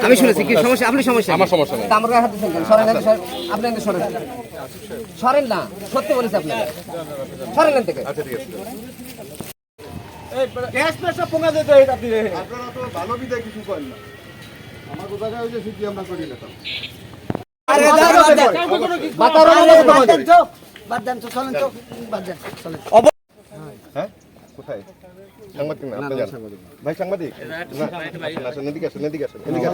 আমি শুনেছি কি সমস্যা আপনি সমস্যা আমার সমস্যা নেই। আমার গায়ে হাত দিচ্ছেন কেন? সরেন না, আপনি এখানে সরেন। সরেন না, সত্যি বলেছি আপনাকে। সরেন এখান থেকে। আচ্ছা ঠিক আছে। আপনারা তো ভালো বিদায় কিছু করেন না। আমার তো জায়গায় হইলে সিদ্ধি আমরা করি না। হ্যাঁ কোথায় সাংবাদিক না আপনি জানেন ভাই সাংবাদিক না আসেন এদিকে আসেন এদিকে আসেন এদিকে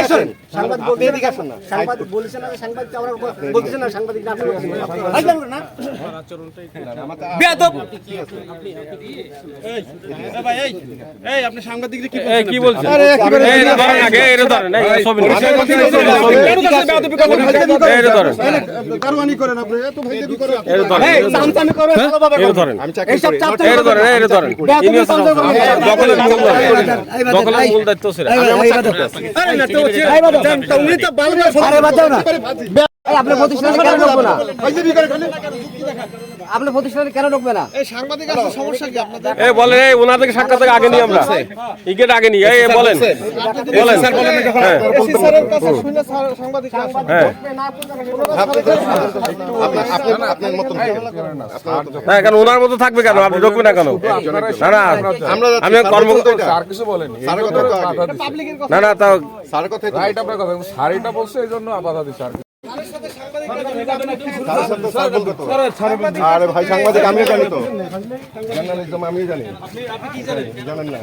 আসেন সাংবাদিক বলতে এদিকে আসেন না সাংবাদিক বলেছেন না সাংবাদিক আমরা বলতেছেন না সাংবাদিক না আপনি না বেয়াদব এই আপনি সাংবাদিকদের কি কি বলছেন? এই না ধরেন আগে এর ধরেন এই ছবি না এর ধরেন কারওয়ানি করেন আপনি এত ভাইদেবি করেন এর ধরেন এই চামচামি করে ভালোভাবে এর ধরেন আমি চাকরি এইসব করি চামচামি এর ধরেন এর ধরেন দখলের মূল দায়িত্ব ছিল আরে না তো উনি তো ভালো আরে বাদ দাও না। এই আপনার প্রতিষ্ঠানে কেন ঢুকবো না? ভাইদেবি করে খালি আপনার প্রতিষ্ঠানে কেন ঢুকবে না? এই সাংবাদিক আছে সমস্যা কি আপনাদের এই বলেন এই ওনাদের সাক্ষাৎ থেকে আগে নিই আমরা ইকেট আগে নিই এই বলেন বলেন স্যার বলেন না যখন এসি স্যারের কাছে শুনে সাংবাদিক আসেন হ্যাঁ আপনার মতন না কেন ওনার মতো থাকবে কেন আপনি ঢুকবেন না কেন না না আমরা আমি কর্মকর্তা স্যার কিছু বলেন স্যারের কথা তো আগে না না তাও স্যারের কথা রাইট আপনার কথা শাড়িটা বলছে এই জন্য বাধা দিচ্ছে আর স্যার বলতো তো আরে ভাই সাংবাদিক আমিও জানি তো জার্নালিজম আমিও জানি আপনি কি জানেন না